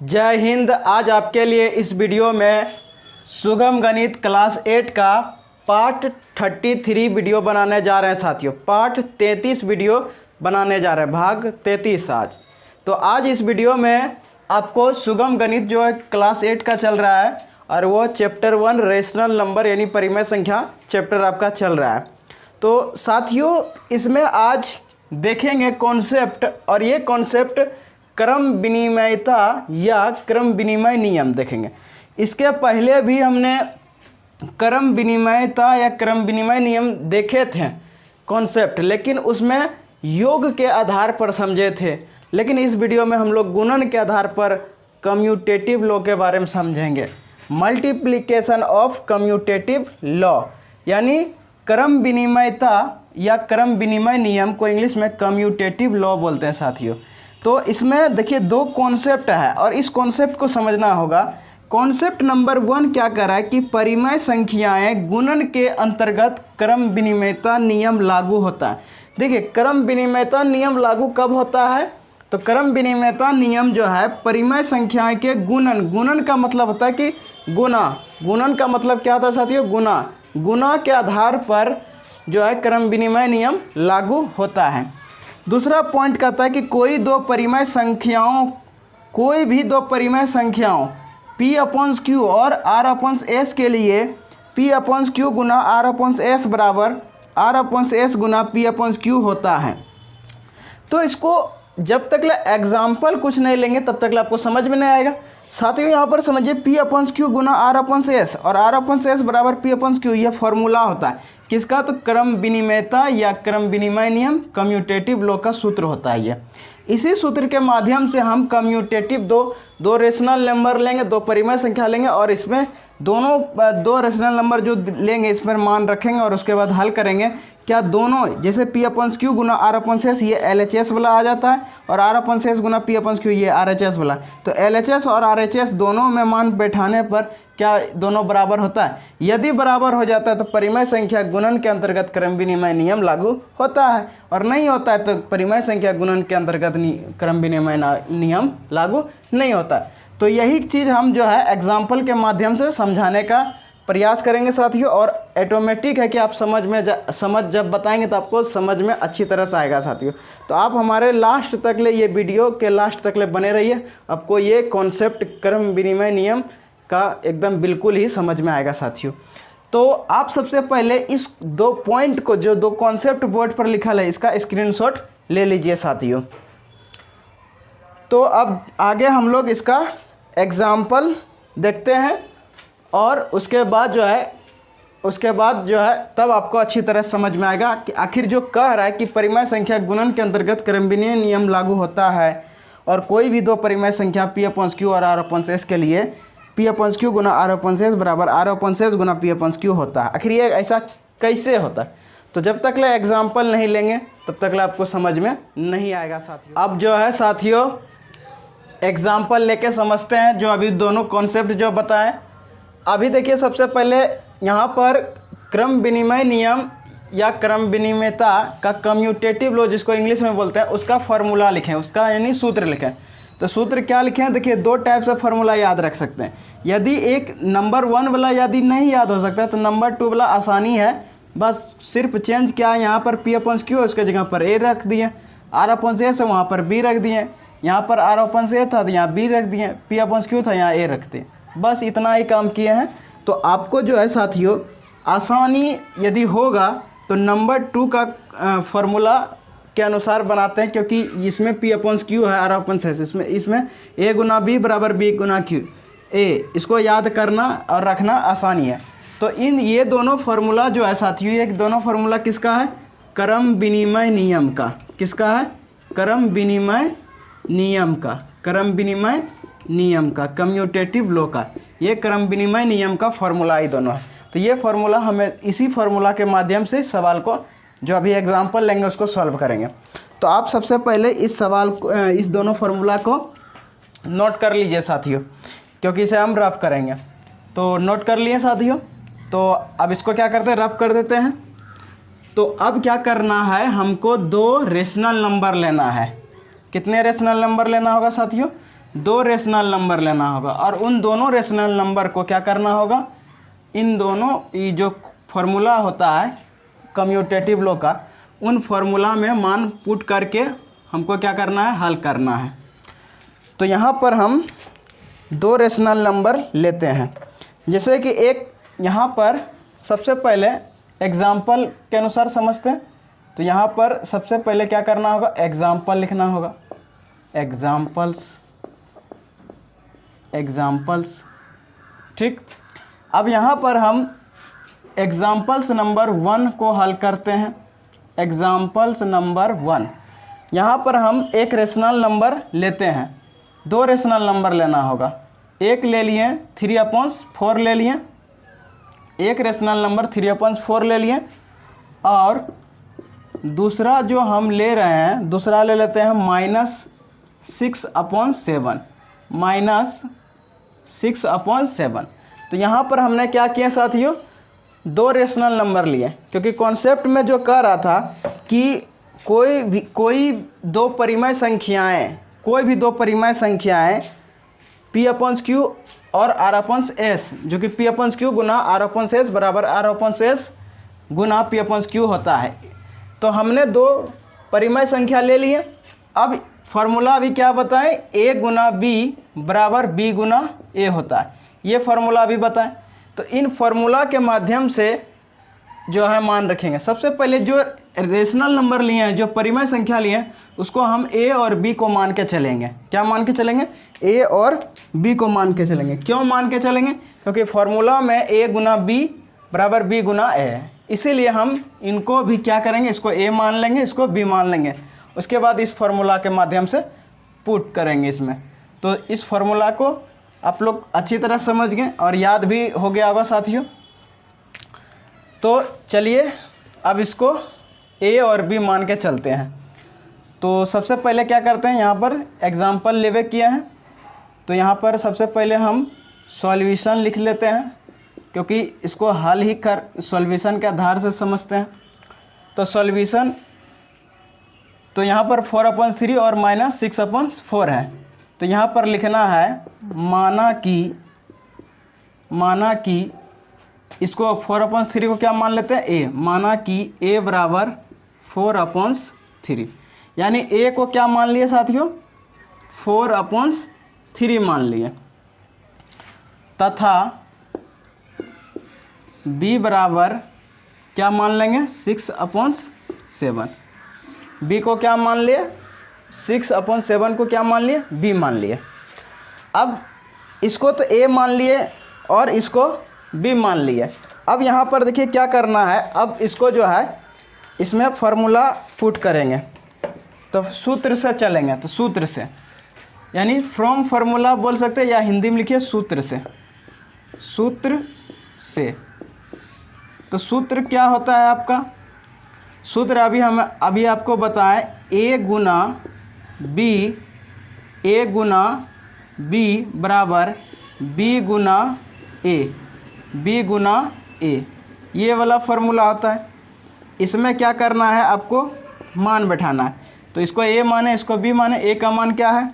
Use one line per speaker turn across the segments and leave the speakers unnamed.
जय हिंद। आज आपके लिए इस वीडियो में सुगम गणित क्लास 8 का पार्ट 33 वीडियो बनाने जा रहे हैं साथियों। पार्ट 33 वीडियो बनाने जा रहे हैं, भाग 33 आज। तो आज इस वीडियो में आपको सुगम गणित जो है क्लास 8 का चल रहा है और वो चैप्टर 1 रेशनल नंबर यानी परिमेय संख्या चैप्टर आपका चल रहा है। तो साथियों इसमें आज देखेंगे कॉन्सेप्ट, और ये कॉन्सेप्ट क्रम विनिमयता या क्रम विनिमय नियम देखेंगे। इसके पहले भी हमने क्रम विनिमयता या क्रम विनिमय नियम देखे थे कॉन्सेप्ट, लेकिन उसमें योग के आधार पर समझे थे। लेकिन इस वीडियो में हम लोग गुणन के आधार पर कम्यूटेटिव लॉ के बारे में समझेंगे। मल्टीप्लिकेशन ऑफ कम्यूटेटिव लॉ यानी क्रम विनिमयता या क्रम विनिमय नियम को इंग्लिश में कम्यूटेटिव लॉ बोलते हैं साथियों। तो इसमें देखिए दो कॉन्सेप्ट है और इस कॉन्सेप्ट को समझना होगा। कॉन्सेप्ट नंबर 1 क्या कर रहा है कि परिमेय संख्याएं गुणन के अंतर्गत क्रम विनिमयता नियम लागू होता है। देखिए क्रम विनिमयता नियम लागू कब होता है? तो क्रम विनिमयता नियम जो है परिमेय संख्याएं के गुणन का मतलब होता है कि गुणन का मतलब क्या होता है साथियों? गुणा के आधार पर जो है क्रम विनिमय नियम लागू होता है। दूसरा पॉइंट कहता है कि कोई भी दो परिमेय संख्याओं P/Q और R/S के लिए P/Q गुना R/S बराबर R/S गुना P/Q होता है। तो इसको जब तक एग्जाम्पल कुछ नहीं लेंगे तब तक आपको समझ में नहीं आएगा। साथियों यहाँ पर समझिए P/Q गुना R/S और R/S बराबर P/Q, यह फॉर्मूला होता है किसका? तो क्रम विनिमयता या क्रम विनिमय नियम कम्यूटेटिव लॉ का सूत्र होता है ये। इसी सूत्र के माध्यम से हम कम्यूटेटिव दो रेशनल नंबर लेंगे, दो परिमेय संख्या लेंगे और इसमें दो रेशनल नंबर जो लेंगे इस पर मान रखेंगे और उसके बाद हल करेंगे। क्या दोनों जैसे P/Q गुना R/S ये LHS वाला आ जाता है और R/S गुना P/Q ये RHS वाला। तो LHS और RHS दोनों में मान बैठाने पर क्या दोनों बराबर होता है? यदि बराबर हो जाता है तो परिमेय संख्या गुणन के अंतर्गत क्रम विनिमय नियम लागू होता है, और नहीं होता है तो परिमेय संख्या गुणन के अंतर्गत क्रम विनिमय नियम लागू नहीं होता। तो यही चीज़ हम जो है एग्जाम्पल के माध्यम से समझाने का प्रयास करेंगे साथियों, और ऑटोमेटिक है कि आप समझ जब बताएंगे तो आपको समझ में अच्छी तरह से आएगा साथियों। तो आप हमारे लास्ट तक ये वीडियो के लास्ट तक बने रहिए, आपको ये कॉन्सेप्ट क्रम विनिमय नियम का एकदम बिल्कुल ही समझ में आएगा साथियों। तो आप सबसे पहले इस दो पॉइंट को, जो दो कॉन्सेप्ट बोर्ड पर लिखा है, इसका स्क्रीनशॉट ले लीजिए साथियों। तो अब आगे हम लोग इसका एग्जाम्पल देखते हैं और उसके बाद जो है तब आपको अच्छी तरह समझ में आएगा कि आखिर जो कह रहा है कि परिमेय संख्या गुणन के अंतर्गत क्रम विनिमय नियम लागू होता है और कोई भी दो परिमेय संख्या P/Q और R/S के लिए P/Q गुना R/S बराबर R/S गुना P/Q होता है। आखिर ये ऐसा कैसे होता है? तो जब तक एग्जाम्पल नहीं लेंगे तब तक आपको समझ में नहीं आएगा साथियों। अब जो है साथियों एग्जाम्पल लेके समझते हैं जो अभी दोनों कॉन्सेप्ट जो बताएं। अभी देखिए सबसे पहले यहाँ पर क्रम विनिमय नियम या क्रम विनिमयता का कम्यूटेटिव लॉ जिसको इंग्लिश में बोलते हैं उसका फार्मूला लिखें, उसका यानी सूत्र लिखें। तो सूत्र क्या लिखें? देखिए दो टाइप से फार्मूला याद रख सकते हैं। यदि एक नंबर 1 वाला यदि नहीं याद हो सकता तो नंबर 2 वाला आसानी है, बस सिर्फ चेंज क्या है, यहाँ पर P/Q है उसके जगह पर A रख दिए, R/S है वहाँ पर B रख दिए, यहाँ पर R/S था तो यहाँ B रख दिए, P/Q था यहाँ A रखते, बस इतना ही काम किए हैं। तो आपको जो है साथियों आसानी यदि होगा तो नंबर 2 का फार्मूला के अनुसार बनाते हैं, क्योंकि इसमें P/Q है R/S, इसमें A गुना B बराबर B गुना Q A, इसको याद करना और रखना आसानी है। तो ये दोनों फार्मूला जो है साथियों, ये दोनों फार्मूला किसका है? क्रम विनिमय नियम का। किसका है? क्रम विनिमय नियम का, क्रम विनिमय नियम का, कम्यूटेटिव लॉ का। ये क्रम विनिमय नियम का फार्मूला ही दोनों है। तो ये फार्मूला हमें इसी फार्मूला के माध्यम से सवाल को जो अभी एग्जाम्पल लेंगे उसको सॉल्व करेंगे। तो आप सबसे पहले इस सवाल को, इस दोनों फार्मूला को नोट कर लीजिए साथियों, क्योंकि इसे हम रफ करेंगे। तो नोट कर लिए साथियों। तो अब इसको क्या करते हैं? रफ कर देते हैं। तो अब क्या करना है? हमको दो रेशनल नंबर लेना है। कितने रेशनल नंबर लेना होगा साथियों? दो रेशनल नंबर लेना होगा और उन दोनों रेशनल नंबर को क्या करना होगा, इन दोनों ये जो फॉर्मूला होता है कम्यूटेटिव लॉ का, उन फॉर्मूला में मान पुट करके हमको क्या करना है, हल करना है। तो यहाँ पर हम दो रेशनल नंबर लेते हैं। जैसे कि एक यहाँ पर सबसे पहले एग्जाम्पल के अनुसार समझते हैं। तो यहाँ पर सबसे पहले क्या करना होगा, एग्जाम्पल लिखना होगा, एग्जाम्पल्स। ठीक, अब यहाँ पर हम एग्जाम्पल्स नंबर 1 को हल करते हैं। एग्जाम्पल्स नंबर 1, यहाँ पर हम एक रेशनल नंबर लेते हैं, दो रेशनल नंबर लेना होगा। एक ले लिए 3/4 ले लिए, एक रेशनल नंबर 3/4 ले लिए, और दूसरा जो हम ले रहे हैं, दूसरा ले लेते हैं -6/7, -6/7। तो यहाँ पर हमने क्या किया साथियों, दो रेशनल नंबर लिए, क्योंकि कॉन्सेप्ट में जो कह रहा था कि कोई दो परिमेय संख्याएं P/Q और R/S, जो कि P/Q गुना R/S बराबर R/S गुना P/Q होता है। तो हमने दो परिमेय संख्या ले लिए। अब फार्मूला अभी क्या बताएं, A गुना B बराबर B गुना A होता है, ये फार्मूला अभी बताएं। तो इन फार्मूला के माध्यम से जो है मान रखेंगे। सबसे पहले जो रेशनल नंबर लिए हैं, जो परिमेय संख्या लिए हैं, उसको हम A और B को मान के चलेंगे। क्या मान के चलेंगे, A और B को मान के चलेंगे। क्यों मान के चलेंगे, क्योंकि फार्मूला में A गुना B बराबर B गुना A है, इसीलिए हम इनको भी क्या करेंगे, इसको A मान लेंगे, इसको B मान लेंगे। उसके बाद इस फार्मूला के माध्यम से पुट करेंगे इसमें। तो इस फार्मूला को आप लोग अच्छी तरह समझ गए और याद भी हो गया होगा साथियों। तो चलिए अब इसको A और B मान के चलते हैं। तो सबसे पहले क्या करते हैं, यहाँ पर एग्जाम्पल लेवे किया है, तो यहाँ पर सबसे पहले हम सॉल्यूशन लिख लेते हैं, क्योंकि इसको हल ही कर सॉल्यूशन के आधार से समझते हैं। तो सॉल्यूशन, तो यहाँ पर 4/3 और -6/4 है। तो यहाँ पर लिखना है माना कि इसको 4/3 को क्या मान लेते हैं, A, माना कि A बराबर 4/3, यानी A को क्या मान लिए साथियों, 4/3 मान लिए, तथा B बराबर क्या मान लेंगे, 6/7। B को क्या मान लिए, 6/7 को क्या मान लिए, B मान लिए। अब इसको तो A मान लिए और इसको B मान लिए। अब यहाँ पर देखिए क्या करना है, अब इसको जो है इसमें फार्मूला पुट करेंगे, तो सूत्र से चलेंगे। तो सूत्र से यानी फ्रॉम फार्मूला बोल सकते हैं, या हिंदी में लिखिए सूत्र से। तो सूत्र क्या होता है आपका, सूत्र अभी आपको बताएं, A गुना B बराबर B गुना A, ये वाला फार्मूला होता है। इसमें क्या करना है, आपको मान बैठाना है। तो इसको A माने, इसको B माने। A का मान क्या है,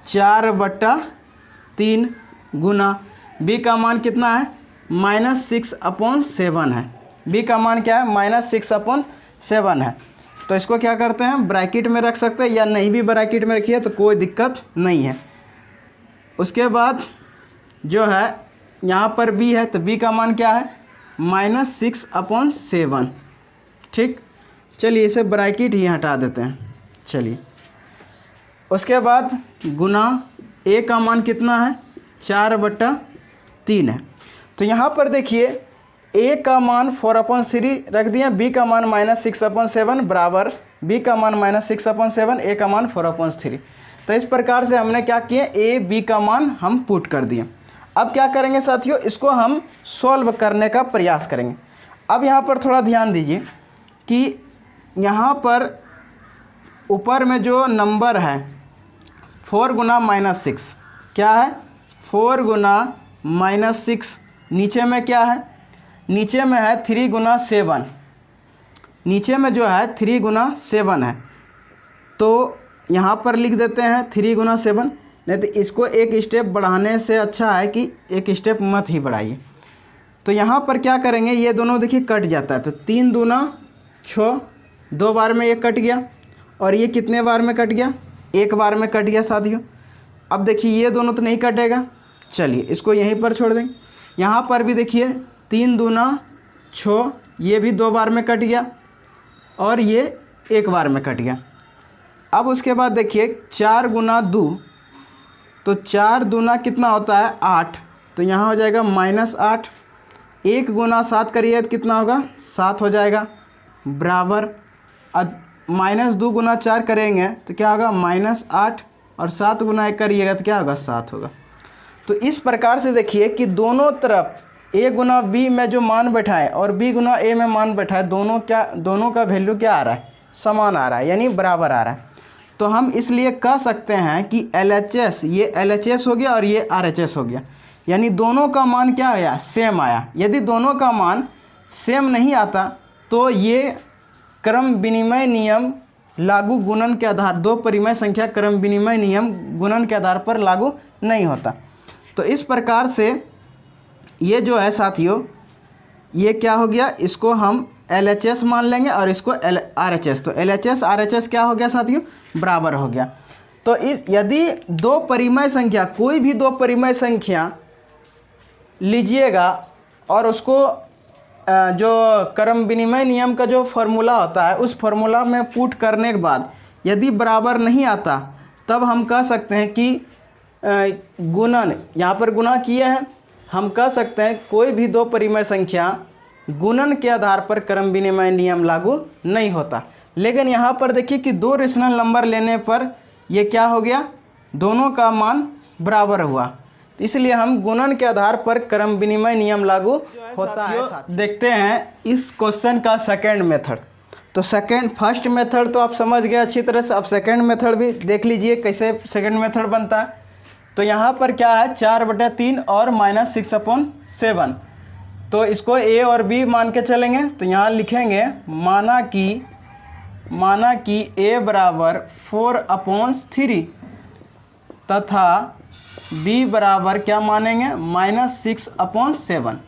4/3 गुना B का मान कितना है, -6/7 है। B का मान क्या है, -6/7 है। तो इसको क्या करते हैं, ब्रैकेट में रख सकते हैं, या नहीं भी ब्रैकेट में रखिए तो कोई दिक्कत नहीं है। उसके बाद जो है यहाँ पर B है, तो B का मान क्या है, -6/7। ठीक, चलिए इसे ब्रैकेट ही हटा देते हैं। चलिए उसके बाद गुना A का मान कितना है, 4/3 है। तो यहाँ पर देखिए A का मान 4/3 रख दिए, B का मान -6/7 बराबर B का मान -6/7, A का मान 4/3। तो इस प्रकार से हमने क्या किए, A B का मान हम पुट कर दिए। अब क्या करेंगे साथियों, इसको हम सॉल्व करने का प्रयास करेंगे। अब यहाँ पर थोड़ा ध्यान दीजिए कि यहाँ पर ऊपर में जो नंबर है 4 गुना -6 क्या है, 4 गुना -6। नीचे में क्या है, नीचे में है 3 गुना 7, नीचे में जो है 3 गुना 7 है। तो यहाँ पर लिख देते हैं 3 गुना 7। नहीं तो इसको एक स्टेप बढ़ाने से अच्छा है कि एक स्टेप मत ही बढ़ाइए। तो यहाँ पर क्या करेंगे, ये दोनों देखिए कट जाता है, तो 3 दूना 6, 2 बार में ये कट गया, और ये कितने बार में कट गया, 1 बार में कट गया साथियों। अब देखिए ये दोनों तो नहीं कटेगा, चलिए इसको यहीं पर छोड़ देंगे। यहाँ पर भी देखिए 3 दूना 6, ये भी 2 बार में कट गया, और ये 1 बार में कट गया। अब उसके बाद देखिए 4 गुना 2, तो 4 दूना कितना होता है 8, तो यहाँ हो जाएगा -8। 1 गुना 7 करिए तो कितना होगा 7 हो जाएगा, बराबर -2 गुना 4 करेंगे तो क्या होगा -8, और 7 गुना 1 करिएगा तो क्या होगा 7 होगा। तो इस प्रकार से देखिए कि दोनों तरफ a गुना b में जो मान बैठा है और b गुना a में मान बैठा है, दोनों का वैल्यू क्या आ रहा है, समान आ रहा है, यानी बराबर आ रहा है। तो हम इसलिए कह सकते हैं कि LHS, ये LHS हो गया और ये RHS हो गया, यानी दोनों का मान क्या आया, सेम आया। यदि दोनों का मान सेम नहीं आता तो ये क्रम विनिमय नियम लागू गुणन के आधार, 2 परिमेय संख्या क्रम विनिमय नियम गुणन के आधार पर लागू नहीं होता। तो इस प्रकार से ये जो है साथियों, ये क्या हो गया, इसको हम LHS मान लेंगे और इसको RHS, तो LHS RHS क्या हो गया साथियों, बराबर हो गया। तो इस यदि 2 परिमेय संख्या, कोई भी 2 परिमेय संख्या लीजिएगा और उसको जो क्रम विनिमय नियम का जो फॉर्मूला होता है उस फॉर्मूला में पुट करने के बाद यदि बराबर नहीं आता, तब हम कह सकते हैं कि गुणन, यहाँ पर गुणा किया है, हम कह सकते हैं कोई भी 2 परिमेय संख्या गुणन के आधार पर क्रम विनिमय नियम लागू नहीं होता। लेकिन यहाँ पर देखिए कि 2 रेशनल नंबर लेने पर ये क्या हो गया, दोनों का मान बराबर हुआ, इसलिए हम गुणन के आधार पर क्रम विनिमय नियम लागू होता है। देखते हैं इस क्वेश्चन का सेकंड मेथड। तो फर्स्ट मेथड तो आप समझ गए अच्छी तरह से, अब सेकंड मेथड भी देख लीजिए कैसे सेकंड मेथड बनता है। तो यहाँ पर क्या है, 4/3 और -6/7, तो इसको a और b मान के चलेंगे। तो यहाँ लिखेंगे माना कि a बराबर 4/3 तथा b बराबर क्या मानेंगे, -6/7।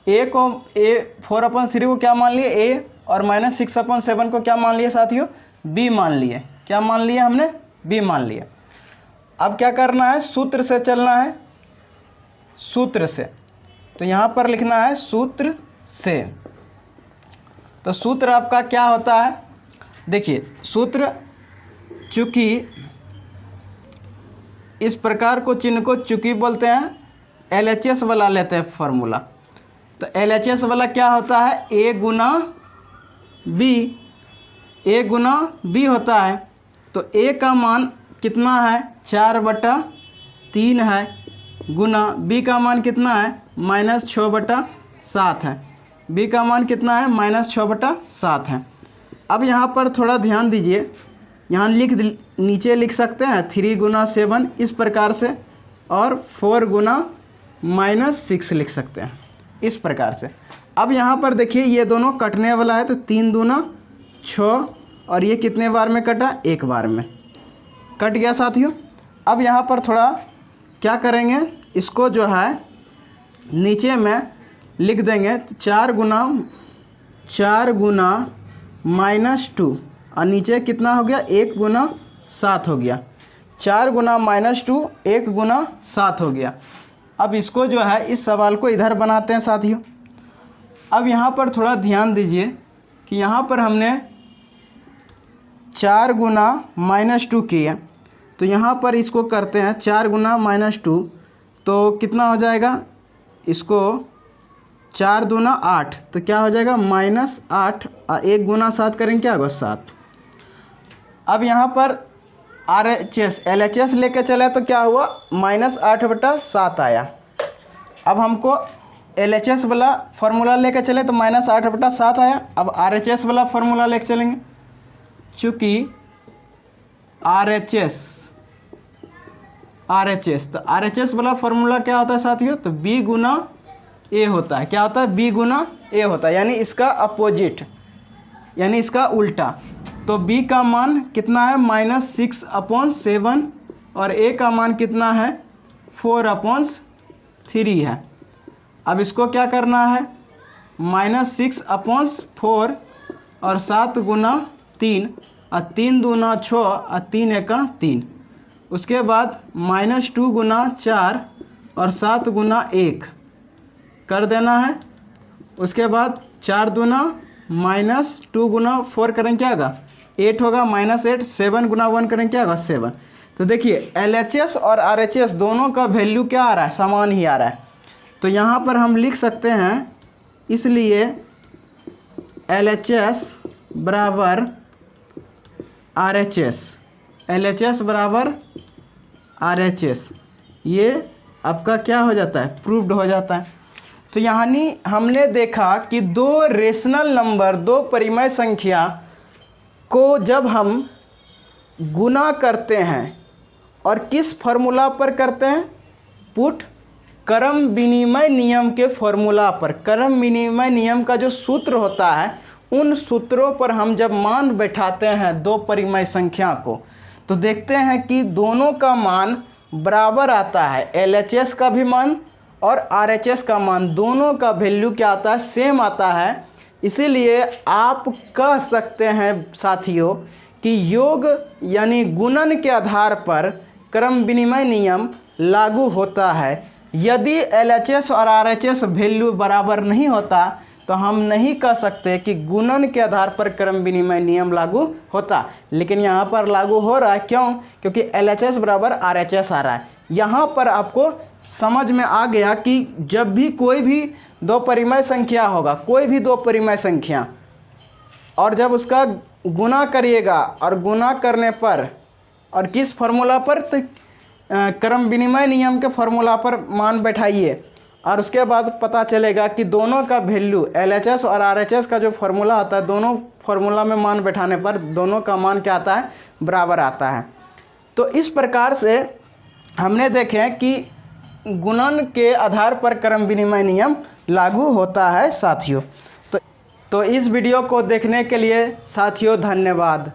a को 4/3 को क्या मान लिए a, और -6/7 को क्या मान लिए साथियों, b मान लिए। क्या मान लिए हमने, b मान लिए। अब क्या करना है, सूत्र से चलना है, सूत्र से। तो यहाँ पर लिखना है सूत्र से। तो सूत्र आपका क्या होता है, देखिए सूत्र, चूँकि इस प्रकार को चिन्ह को चूँकि बोलते हैं, LHS वाला लेते हैं फार्मूला। तो LHS वाला क्या होता है, a गुना b होता है। तो a का मान कितना है, 4/3 है, गुना b का मान कितना है, -6/7 है। b का मान कितना है, -6/7 है। अब यहाँ पर थोड़ा ध्यान दीजिए, यहाँ नीचे लिख सकते हैं 3 गुना 7 इस प्रकार से, और 4 गुना -6 लिख सकते हैं इस प्रकार से। अब यहाँ पर देखिए ये दोनों कटने वाला है, तो 3 दूना 6, और ये कितने बार में कटा, 1 बार में कट गया साथियों। अब यहाँ पर थोड़ा क्या करेंगे, इसको जो है नीचे में लिख देंगे, तो 4 गुना -2, और नीचे कितना हो गया, 1 गुना 7 हो गया। 4 गुना -2, 1 गुना 7 हो गया। अब इसको जो है, इस सवाल को इधर बनाते हैं साथियों। अब यहाँ पर थोड़ा ध्यान दीजिए कि यहाँ पर हमने 4 गुना -2 किया, तो यहाँ पर इसको करते हैं 4 गुना -2, तो कितना हो जाएगा, इसको 4 दूना 8, तो क्या हो जाएगा -8, और 1 गुना 7 करेंगे क्या होगा 7। अब यहाँ पर LHS लेके चले तो क्या हुआ, -8/7 आया। अब हमको LHS वाला फार्मूला लेके चले तो -8/7 आया। अब RHS वाला फार्मूला लेके चलेंगे, चूँकि RHS, तो RHS वाला फार्मूला क्या होता है साथियों, तो b गुना a होता है। क्या होता है, b गुना a होता है, यानी इसका अपोजिट, यानी इसका उल्टा। तो b का मान कितना है, -6/7 और a का मान कितना है 4/3 है। अब इसको क्या करना है, -6/4 और 7 गुना 3 और 3 दूना 6 और 3 एका 3। उसके बाद -2 गुना 4 और 7 गुना 1 कर देना है। उसके बाद 4 दूना -2 गुना 4 करेंगे क्या होगा 8 होगा, -8 7 गुना 1 करेंगे क्या होगा 7। तो देखिए LHS और RHS दोनों का वैल्यू क्या आ रहा है, समान ही आ रहा है। तो यहाँ पर हम लिख सकते हैं, इसलिए LHS बराबर RHS, LHS बराबर RHS, ये आपका क्या हो जाता है, प्रूव्ड हो जाता है। तो यानी हमने देखा कि दो रेशनल नंबर, दो परिमेय संख्या को जब हम गुना करते हैं और किस फॉर्मूला पर करते हैं, पुट क्रम विनिमय नियम के फॉर्मूला पर, क्रम विनिमय नियम का जो सूत्र होता है उन सूत्रों पर हम जब मान बैठाते हैं दो परिमेय संख्या को, तो देखते हैं कि दोनों का मान बराबर आता है। LHS का भी मान और RHS का मान, दोनों का वैल्यू क्या आता है, सेम आता है। इसीलिए आप कह सकते हैं साथियों कि योग यानी गुणन के आधार पर क्रम विनिमय नियम लागू होता है। यदि LHS और RHS वैल्यू बराबर नहीं होता तो हम नहीं कह सकते कि गुणन के आधार पर क्रम विनिमय नियम लागू होता, लेकिन यहाँ पर लागू हो रहा है। क्यों? क्योंकि LHS बराबर RHS आ रहा है। यहाँ पर आपको समझ में आ गया कि जब भी कोई भी दो परिमेय संख्या होगा, कोई भी दो परिमेय संख्या, और जब उसका गुना करिएगा और गुना करने पर और किस फार्मूला पर, तो क्रम विनिमय नियम के फार्मूला पर मान बैठाइए और उसके बाद पता चलेगा कि दोनों का वैल्यू LHS और RHS का जो फार्मूला होता है, दोनों फार्मूला में मान बैठाने पर दोनों का मान क्या आता है, बराबर आता है। तो इस प्रकार से हमने देखे कि गुणन के आधार पर क्रम विनिमय नियम लागू होता है साथियों। तो इस वीडियो को देखने के लिए साथियों धन्यवाद।